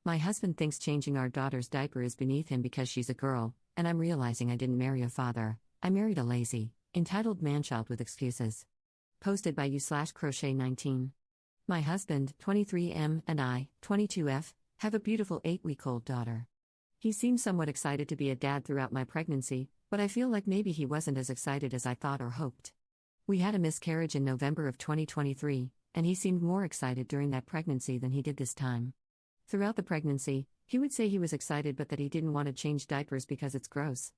My husband thinks changing our daughter's diaper is beneath him because she's a girl, and I'm realizing I didn't marry a father. I married a lazy, entitled manchild with excuses. Posted by you/crochet19. My husband, 23M, and I, 22F, have a beautiful 8-week-old daughter. He seemed somewhat excited to be a dad throughout my pregnancy, but I feel like maybe he wasn't as excited as I thought or hoped. We had a miscarriage in November of 2023, and he seemed more excited during that pregnancy than he did this time. Throughout the pregnancy, he would say he was excited but that he didn't want to change diapers because it's gross.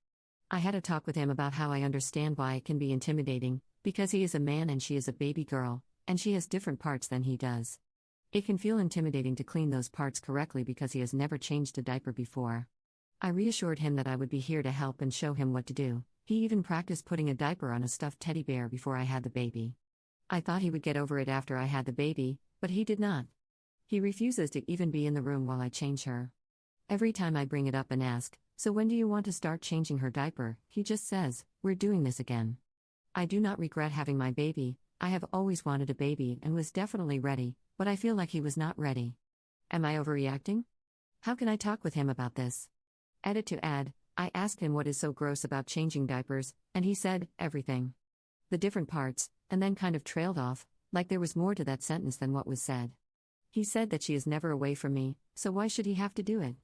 I had a talk with him about how I understand why it can be intimidating, because he is a man and she is a baby girl, and she has different parts than he does. It can feel intimidating to clean those parts correctly because he has never changed a diaper before. I reassured him that I would be here to help and show him what to do. He even practiced putting a diaper on a stuffed teddy bear before I had the baby. I thought he would get over it after I had the baby, but he did not. He refuses to even be in the room while I change her. Every time I bring it up and ask, "So when do you want to start changing her diaper?" he just says, "We're doing this again." I do not regret having my baby. I have always wanted a baby and was definitely ready, but I feel like he was not ready. Am I overreacting? How can I talk with him about this? Edit to add, I asked him what is so gross about changing diapers, and he said, everything. The different parts, and then kind of trailed off, like there was more to that sentence than what was said. He said that she is never away from me, so why should he have to do it?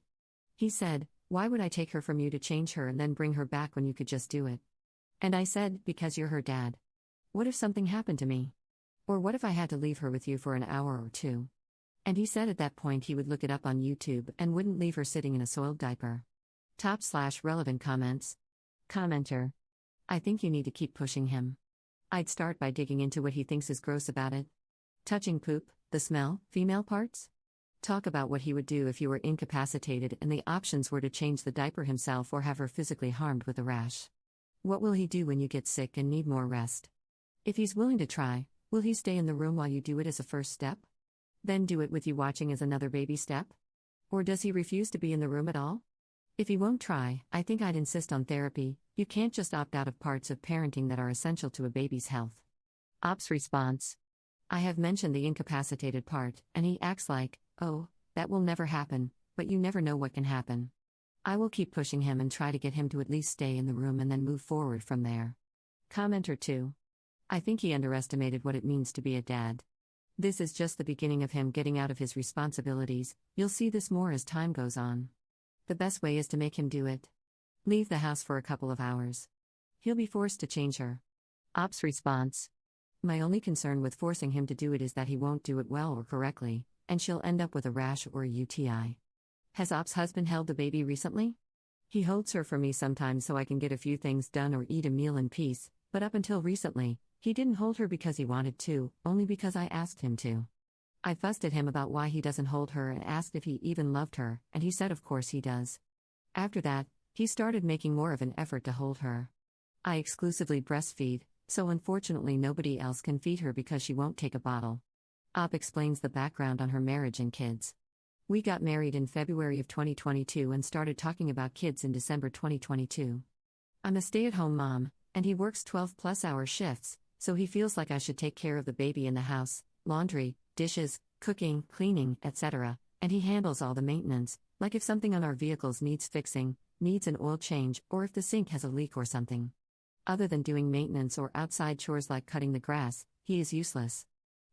He said, "Why would I take her from you to change her and then bring her back when you could just do it?" And I said, "Because you're her dad. What if something happened to me? Or what if I had to leave her with you for an hour or two?" And he said at that point he would look it up on YouTube and wouldn't leave her sitting in a soiled diaper. Top/relevant comments. Commenter. I think you need to keep pushing him. I'd start by digging into what he thinks is gross about it. Touching poop, the smell, female parts? Talk about what he would do if you were incapacitated and the options were to change the diaper himself or have her physically harmed with a rash. What will he do when you get sick and need more rest? If he's willing to try, will he stay in the room while you do it as a first step? Then do it with you watching as another baby step? Or does he refuse to be in the room at all? If he won't try, I think I'd insist on therapy. You can't just opt out of parts of parenting that are essential to a baby's health. Ops response. I have mentioned the incapacitated part, and he acts like, "Oh, that will never happen," but you never know what can happen. I will keep pushing him and try to get him to at least stay in the room and then move forward from there. Commenter 2. I think he underestimated what it means to be a dad. This is just the beginning of him getting out of his responsibilities. You'll see this more as time goes on. The best way is to make him do it. Leave the house for a couple of hours. He'll be forced to change her. Ops response. My only concern with forcing him to do it is that he won't do it well or correctly, and she'll end up with a rash or a UTI. Has Ops' husband held the baby recently? He holds her for me sometimes so I can get a few things done or eat a meal in peace, but up until recently, he didn't hold her because he wanted to, only because I asked him to. I fussed at him about why he doesn't hold her and asked if he even loved her, and he said of course he does. After that, he started making more of an effort to hold her. I exclusively breastfeed, so unfortunately nobody else can feed her because she won't take a bottle. Op explains the background on her marriage and kids. We got married in February of 2022 and started talking about kids in December 2022. I'm a stay-at-home mom, and he works 12-plus-hour shifts, so he feels like I should take care of the baby in the house, laundry, dishes, cooking, cleaning, etc., and he handles all the maintenance, like if something on our vehicles needs fixing, needs an oil change, or if the sink has a leak or something. Other than doing maintenance or outside chores like cutting the grass, he is useless.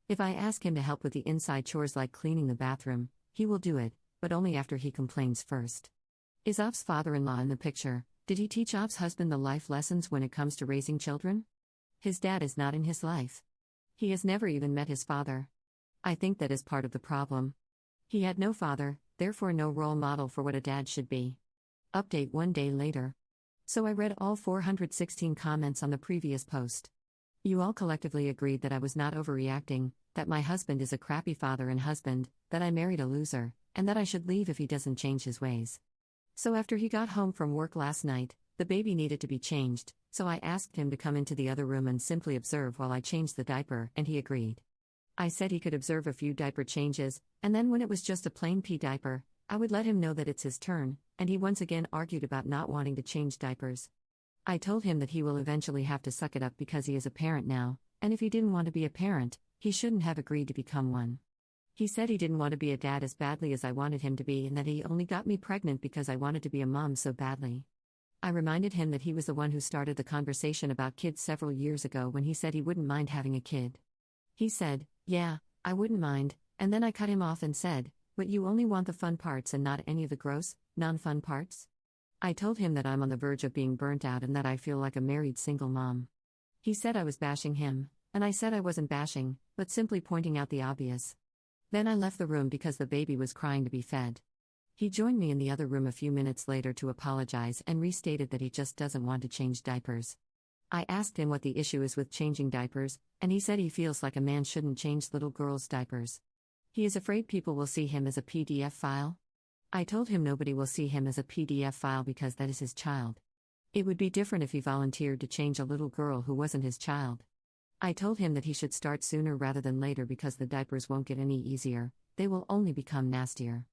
If I ask him to help with the inside chores like cleaning the bathroom, he will do it, but only after he complains first. Is Op's father-in-law in the picture? Did he teach Op's husband the life lessons when it comes to raising children? His dad is not in his life. He has never even met his father. I think that is part of the problem. He had no father, therefore no role model for what a dad should be. Update 1 day later. So I read all 416 comments on the previous post. You all collectively agreed that I was not overreacting, that my husband is a crappy father and husband, that I married a loser, and that I should leave if he doesn't change his ways. So after he got home from work last night, the baby needed to be changed, so I asked him to come into the other room and simply observe while I changed the diaper, and he agreed. I said he could observe a few diaper changes, and then when it was just a plain pee diaper, I would let him know that it's his turn, and he once again argued about not wanting to change diapers. I told him that he will eventually have to suck it up because he is a parent now, and if he didn't want to be a parent, he shouldn't have agreed to become one. He said he didn't want to be a dad as badly as I wanted him to be and that he only got me pregnant because I wanted to be a mom so badly. I reminded him that he was the one who started the conversation about kids several years ago when he said he wouldn't mind having a kid. He said, "Yeah, I wouldn't mind," and then I cut him off and said, "But you only want the fun parts and not any of the gross, non-fun parts?" I told him that I'm on the verge of being burnt out and that I feel like a married single mom. He said I was bashing him, and I said I wasn't bashing, but simply pointing out the obvious. Then I left the room because the baby was crying to be fed. He joined me in the other room a few minutes later to apologize and restated that he just doesn't want to change diapers. I asked him what the issue is with changing diapers, and he said he feels like a man shouldn't change little girls' diapers. He is afraid people will see him as a PDF file. I told him nobody will see him as a PDF file because that is his child. It would be different if he volunteered to change a little girl who wasn't his child. I told him that he should start sooner rather than later because the diapers won't get any easier, they will only become nastier.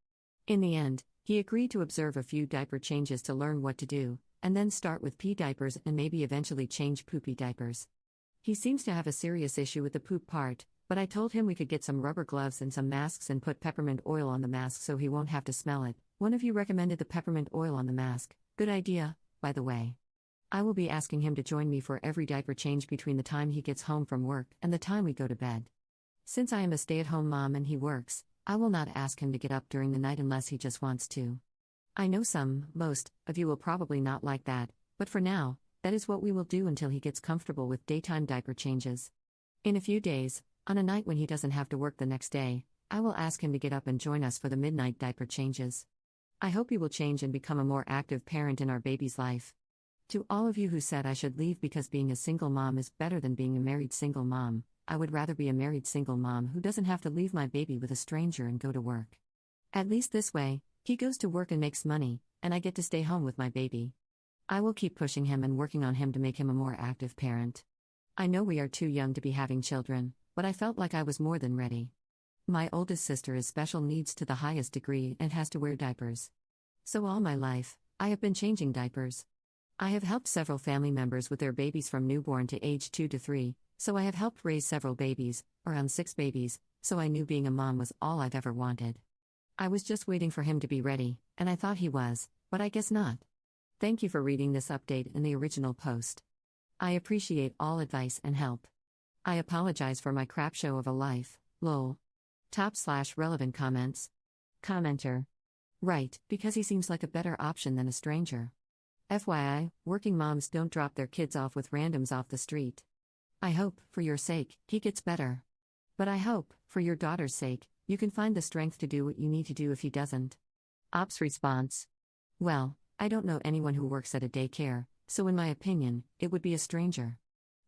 In the end, he agreed to observe a few diaper changes to learn what to do, and then start with pee diapers and maybe eventually change poopy diapers. He seems to have a serious issue with the poop part, but I told him we could get some rubber gloves and some masks and put peppermint oil on the mask so he won't have to smell it. One of you recommended the peppermint oil on the mask. Good idea, by the way. I will be asking him to join me for every diaper change between the time he gets home from work and the time we go to bed. Since I am a stay-at-home mom and he works, I will not ask him to get up during the night unless he just wants to. I know most of you will probably not like that, but for now, that is what we will do until he gets comfortable with daytime diaper changes. In a few days, on a night when he doesn't have to work the next day, I will ask him to get up and join us for the midnight diaper changes. I hope he will change and become a more active parent in our baby's life. To all of you who said I should leave because being a single mom is better than being a married single mom, I would rather be a married single mom who doesn't have to leave my baby with a stranger and go to work. At least this way, he goes to work and makes money, and I get to stay home with my baby. I will keep pushing him and working on him to make him a more active parent. I know we are too young to be having children, but I felt like I was more than ready. My oldest sister is special needs to the highest degree and has to wear diapers. So all my life, I have been changing diapers. I have helped several family members with their babies from newborn to age 2 to 3, so I have helped raise several babies, around 6 babies, so I knew being a mom was all I've ever wanted. I was just waiting for him to be ready, and I thought he was, but I guess not. Thank you for reading this update in the original post. I appreciate all advice and help. I apologize for my crap show of a life, lol. Top/relevant comments. Commenter. Right, because he seems like a better option than a stranger. FYI, working moms don't drop their kids off with randoms off the street. I hope, for your sake, he gets better. But I hope, for your daughter's sake, you can find the strength to do what you need to do if he doesn't. Ops response. Well, I don't know anyone who works at a daycare, so in my opinion, it would be a stranger.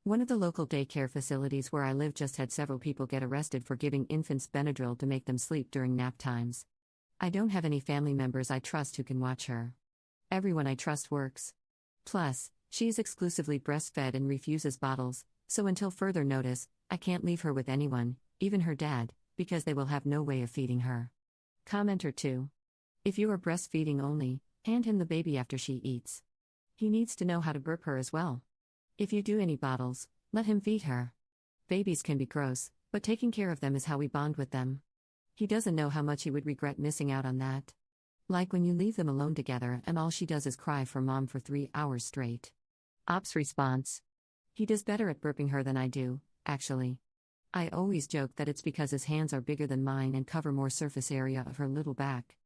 One of the local daycare facilities where I live just had several people get arrested for giving infants Benadryl to make them sleep during nap times. I don't have any family members I trust who can watch her. Everyone I trust works. Plus, she is exclusively breastfed and refuses bottles, so until further notice, I can't leave her with anyone, even her dad, because they will have no way of feeding her. Commenter 2. If you are breastfeeding only, hand him the baby after she eats. He needs to know how to burp her as well. If you do any bottles, let him feed her. Babies can be gross, but taking care of them is how we bond with them. He doesn't know how much he would regret missing out on that. Like when you leave them alone together and all she does is cry for mom for 3 hours straight. Ops response. He does better at burping her than I do, actually. I always joke that it's because his hands are bigger than mine and cover more surface area of her little back.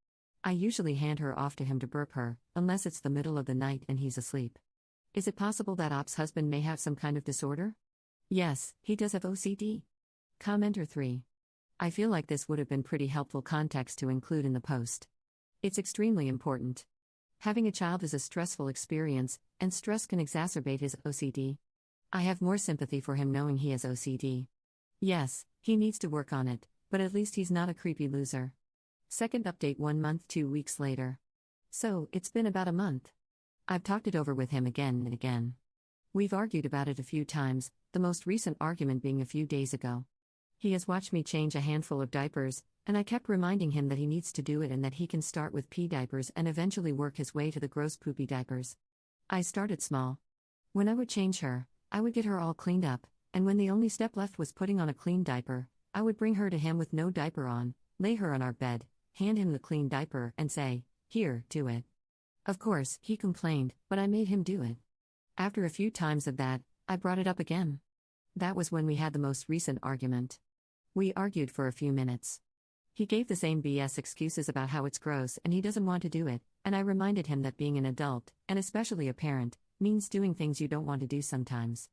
I usually hand her off to him to burp her, unless it's the middle of the night and he's asleep. Is it possible that Ops' husband may have some kind of disorder? Yes, he does have OCD. Commenter 3. I feel like this would have been pretty helpful context to include in the post. It's extremely important. Having a child is a stressful experience, and stress can exacerbate his OCD. I have more sympathy for him knowing he has OCD. Yes, he needs to work on it, but at least he's not a creepy loser. Second update 1 month 2 weeks later. So, it's been about a month. I've talked it over with him again and again. We've argued about it a few times, the most recent argument being a few days ago. He has watched me change a handful of diapers, and I kept reminding him that he needs to do it and that he can start with pee diapers and eventually work his way to the gross poopy diapers. I started small. When I would change her, I would get her all cleaned up, and when the only step left was putting on a clean diaper, I would bring her to him with no diaper on, lay her on our bed, hand him the clean diaper, and say, "Here, do it." Of course, he complained, but I made him do it. After a few times of that, I brought it up again. That was when we had the most recent argument. We argued for a few minutes. He gave the same BS excuses about how it's gross and he doesn't want to do it, and I reminded him that being an adult, and especially a parent, means doing things you don't want to do sometimes.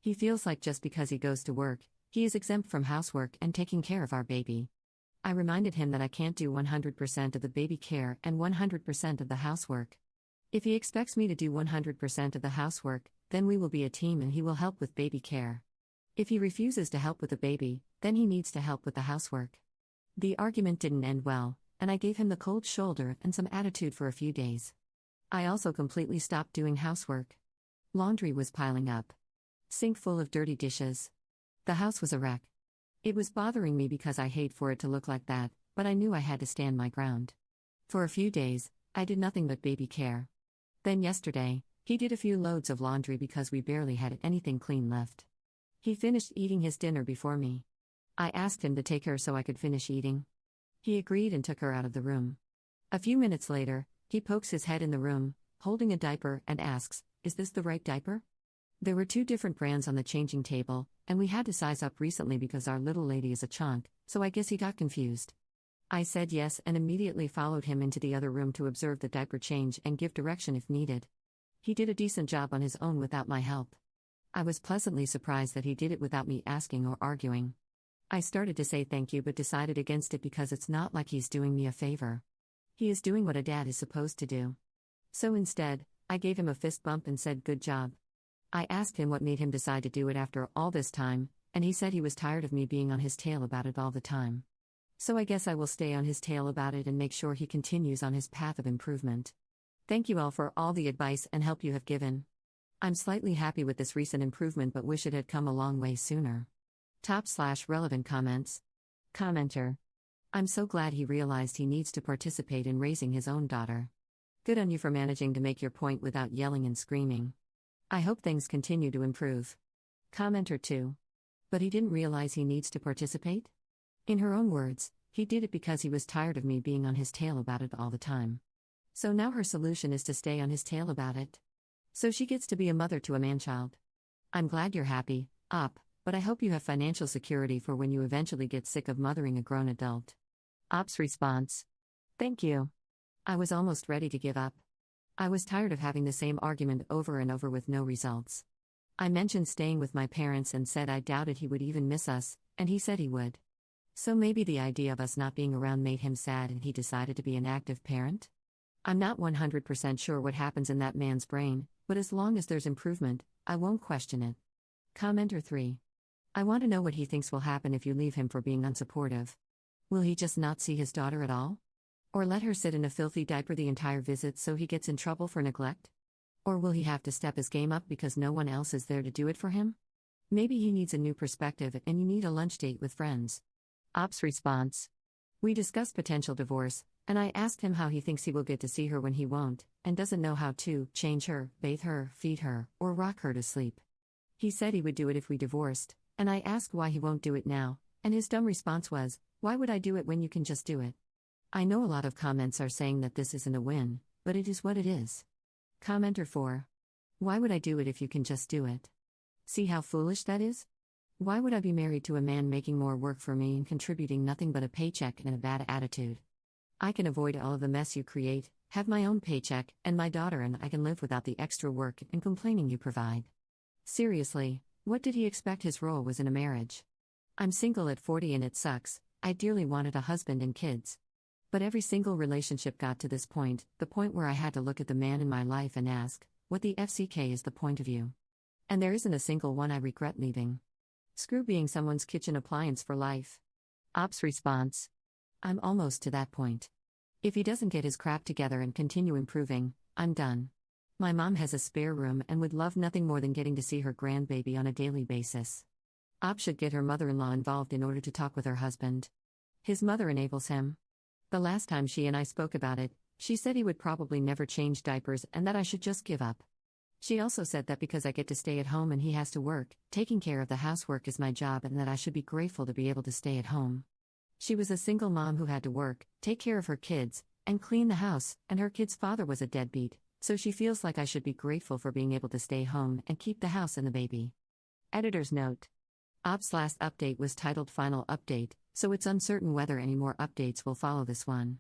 He feels like just because he goes to work, he is exempt from housework and taking care of our baby. I reminded him that I can't do 100% of the baby care and 100% of the housework. If he expects me to do 100% of the housework, then we will be a team and he will help with baby care. If he refuses to help with the baby, then he needs to help with the housework. The argument didn't end well, and I gave him the cold shoulder and some attitude for a few days. I also completely stopped doing housework. Laundry was piling up. Sink full of dirty dishes. The house was a wreck. It was bothering me because I hate for it to look like that, but I knew I had to stand my ground. For a few days, I did nothing but baby care. Then yesterday, he did a few loads of laundry because we barely had anything clean left. He finished eating his dinner before me. I asked him to take her so I could finish eating. He agreed and took her out of the room. A few minutes later, he pokes his head in the room, holding a diaper, and asks, "Is this the right diaper?" There were 2 different brands on the changing table, and we had to size up recently because our little lady is a chunk, so I guess he got confused. I said yes and immediately followed him into the other room to observe the diaper change and give direction if needed. He did a decent job on his own without my help. I was pleasantly surprised that he did it without me asking or arguing. I started to say thank you but decided against it because it's not like he's doing me a favor. He is doing what a dad is supposed to do. So instead, I gave him a fist bump and said good job. I asked him what made him decide to do it after all this time, and he said he was tired of me being on his tail about it all the time. So I guess I will stay on his tail about it and make sure he continues on his path of improvement. Thank you all for all the advice and help you have given. I'm slightly happy with this recent improvement but wish it had come a long way sooner. Top/relevant comments. Commenter. I'm so glad he realized he needs to participate in raising his own daughter. Good on you for managing to make your point without yelling and screaming. I hope things continue to improve. Commenter 2. But he didn't realize he needs to participate? In her own words, he did it because he was tired of me being on his tail about it all the time. So now her solution is to stay on his tail about it. So she gets to be a mother to a man-child. I'm glad you're happy, but I hope you have financial security for when you eventually get sick of mothering a grown adult. Op's response. Thank you. I was almost ready to give up. I was tired of having the same argument over and over with no results. I mentioned staying with my parents and said I doubted he would even miss us, and he said he would. So maybe the idea of us not being around made him sad and he decided to be an active parent? I'm not 100% sure what happens in that man's brain, but as long as there's improvement, I won't question it. Commenter 3. I want to know what he thinks will happen if you leave him for being unsupportive. Will he just not see his daughter at all? Or let her sit in a filthy diaper the entire visit so he gets in trouble for neglect? Or will he have to step his game up because no one else is there to do it for him? Maybe he needs a new perspective and you need a lunch date with friends. Op's response. We discussed potential divorce, and I asked him how he thinks he will get to see her when he won't, and doesn't know how to change her, bathe her, feed her, or rock her to sleep. He said he would do it if we divorced, and I asked why he won't do it now, and his dumb response was, "Why would I do it when you can just do it?" I know a lot of comments are saying that this isn't a win, but it is what it is. Commenter 4. Why would I do it if you can just do it? See how foolish that is? Why would I be married to a man making more work for me and contributing nothing but a paycheck and a bad attitude? I can avoid all of the mess you create, have my own paycheck and my daughter, and I can live without the extra work and complaining you provide. Seriously, what did he expect his role was in a marriage? I'm single at 40 and it sucks. I dearly wanted a husband and kids. But every single relationship got to this point, the point where I had to look at the man in my life and ask, what the FCK is the point of view? And there isn't a single one I regret leaving. Screw being someone's kitchen appliance for life. Op's response. I'm almost to that point. If he doesn't get his crap together and continue improving, I'm done. My mom has a spare room and would love nothing more than getting to see her grandbaby on a daily basis. Op should get her mother-in-law involved in order to talk with her husband. His mother enables him. The last time she and I spoke about it, she said he would probably never change diapers and that I should just give up. She also said that because I get to stay at home and he has to work, taking care of the housework is my job and that I should be grateful to be able to stay at home. She was a single mom who had to work, take care of her kids, and clean the house, and her kid's father was a deadbeat, so she feels like I should be grateful for being able to stay home and keep the house and the baby. Editor's note. Ops' last update was titled Final Update, so it's uncertain whether any more updates will follow this one.